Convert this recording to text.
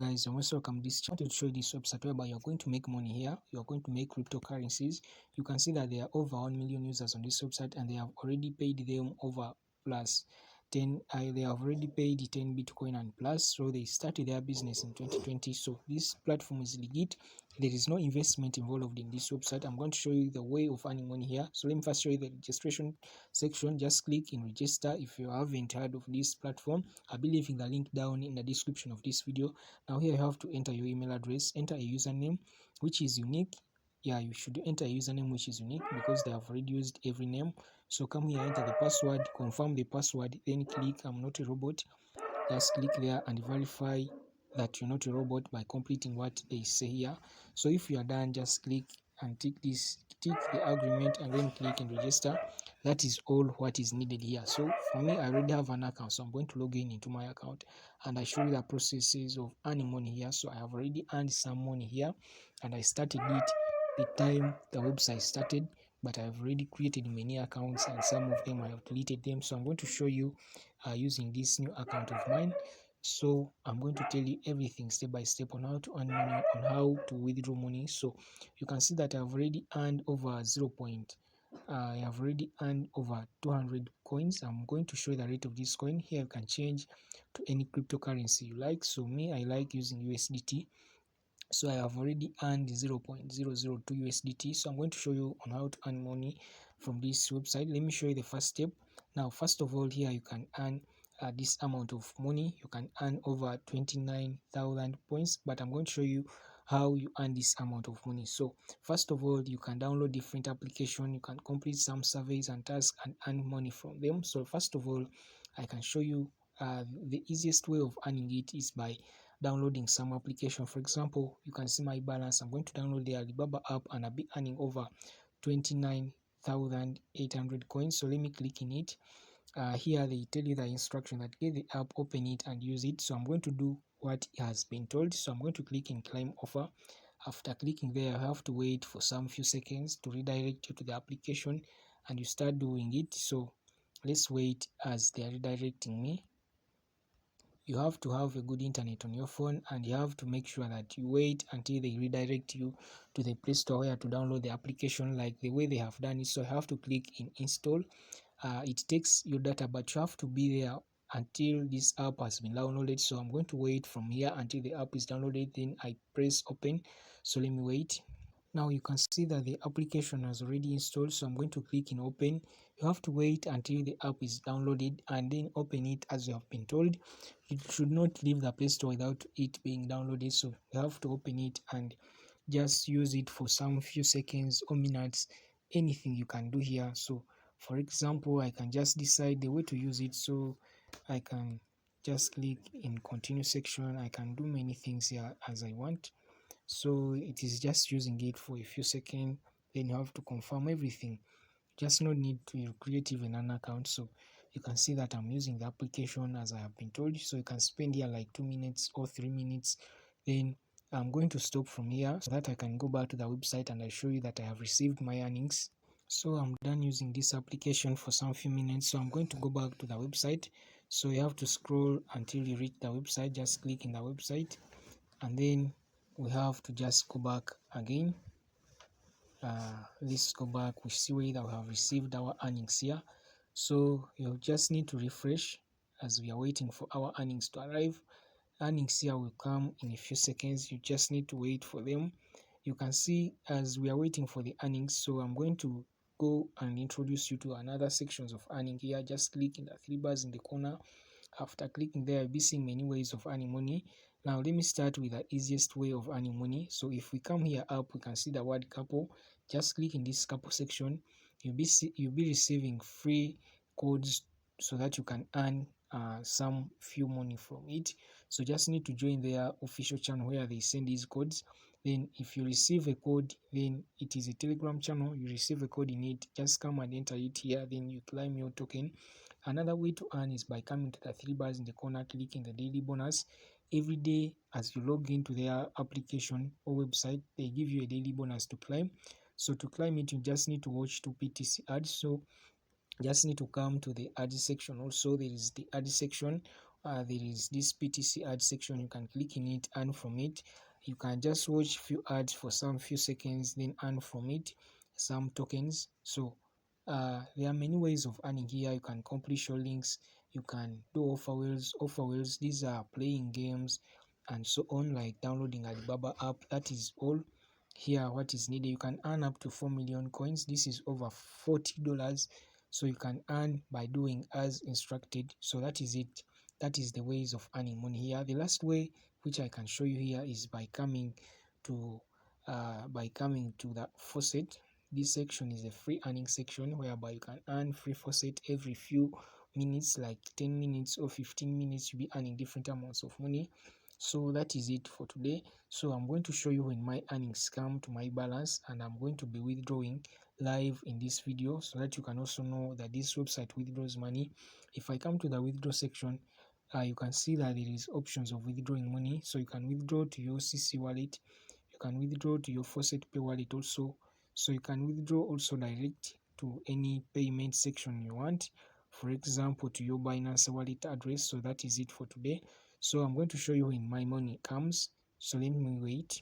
Guys, you're most welcome. This channel to show you this website whereby you're going to make money here. You're going to make cryptocurrencies. You can see that there are over 1 million users on this website, and they have already paid them over plus 10. They have already paid 10 Bitcoin and plus. So they started their business in 2020. So this platform is legit. There is no investment involved in this website. I'm going to show you the way of earning money here. So let me first show you the registration section. Just click in register if you haven't heard of this platform. I'll be leaving the link down in the description of this video. Now here you have to enter your email address, enter a username which is unique. Yeah, you should enter a username which is unique because they have already used every name. So come here, enter the password, confirm the password, then click I'm not a robot. Just click there and verify that you're not a robot by completing what they say here. So if you are done, just click and tick the agreement and then click and register. That is all what is needed here. So for me, I already have an account, so I'm going to log in into my account and I show you the processes of earning money here. So I have already earned some money here and I started it the time the website started, but I've already created many accounts and some of them I have deleted them. So I'm going to show you using this new account of mine. So I'm going to tell you everything step by step on how to earn money, on how to withdraw money. So you can see that I've already earned over I have already earned over 200 coins. I'm going to show you the rate of this coin. Here you can change to any cryptocurrency you like. So me, I like using USDT. So I have already earned 0.002 USDT. So I'm going to show you on how to earn money from this website. Let me show you the first step. Now, first of all, here you can earn this amount of money. You can earn over 29,000 points, but I'm going to show you how you earn this amount of money. So first of all, you can download different applications. You can complete some surveys and tasks and earn money from them. So first of all, I can show you the easiest way of earning it is by downloading some application. For example, you can see my balance. I'm going to download the Alibaba app and I'll be earning over 29,800 coins. So let me click in it. Here they tell you the instruction that get the app, open it and use it. So I'm going to do what has been told. So I'm going to click in claim offer. After clicking there, I have to wait for some few seconds to redirect you to the application and you start doing it. So let's wait as they are redirecting me. You have to have a good internet on your phone and you have to make sure that you wait until they redirect you to the Play Store where to download the application like the way they have done it. So you have to click in install. It takes your data, but you have to be there until this app has been downloaded. So I'm going to wait from here until the app is downloaded, then I press open. So let me wait. Now you can see that the application has already installed, so I'm going to click in open. You have to wait until the app is downloaded and then open it as you have been told. You should not leave the Play Store without it being downloaded, so you have to open it and just use it for some few seconds or minutes. Anything you can do here. So for example, I can just decide the way to use it, so I can just click in continue section. I can do many things here as I want. So it is just using it for a few seconds, then you have to confirm everything. Just no need to create even an account. So you can see that I'm using the application as I have been told. So you can spend here like 2 minutes or 3 minutes. Then I'm going to stop from here so that I can go back to the website and I show you that I have received my earnings. So I'm done using this application for some few minutes. So I'm going to go back to the website. So you have to scroll until you reach the website. Just click in the website and then we have to just go back again. Let's go back. We see where we have received our earnings here. So you just need to refresh as we are waiting for our earnings to arrive. Earnings here will come in a few seconds. You just need to wait for them. You can see as we are waiting for the earnings, so I'm going to go and introduce you to another sections of earning here. Just click in the three bars in the corner. After clicking there, you'll be seeing many ways of earning money. Now let me start with the easiest way of earning money. So if we come here up, we can see the word couple. Just click in this couple section. You'll be receiving free codes so that you can earn some few money from it. So just need to join their official channel where they send these codes. Then if you receive a code, then it is a Telegram channel, you receive a code in it, just come and enter it here, then you claim your token. Another way to earn is by coming to the three bars in the corner, clicking the daily bonus. Every day as you log into their application or website, they give you a daily bonus to claim. So to claim it, you just need to watch 2 PTC ads. So just need to come to the ads section. Also there is the ads section there is this PTC ad section. You can click in it, earn from it. You can just watch few ads for some few seconds, then earn from it some tokens. So there are many ways of earning here. You can accomplish your links, you can do offer wheels. Offer wheels, these are playing games and so on, like downloading Alibaba app. That is all here what is needed. You can earn up to 4 million coins. This is over $40. So you can earn by doing as instructed. So that is it. That is the ways of earning money here. The last way which I can show you here is by coming to the faucet. This section is a free earning section whereby you can earn free faucet every few minutes, like 10 minutes or 15 minutes. You'll be earning different amounts of money. So that is it for today. So I'm going to show you when my earnings come to my balance, and I'm going to be withdrawing live in this video so that you can also know that this website withdraws money. If I come to the withdraw section, you can see that there is options of withdrawing money. So you can withdraw to your CC wallet, you can withdraw to your FaucetPay wallet also. So you can withdraw also direct to any payment section you want, for example to your Binance wallet address. So that is it for today. So I'm going to show you when my money comes. So let me wait.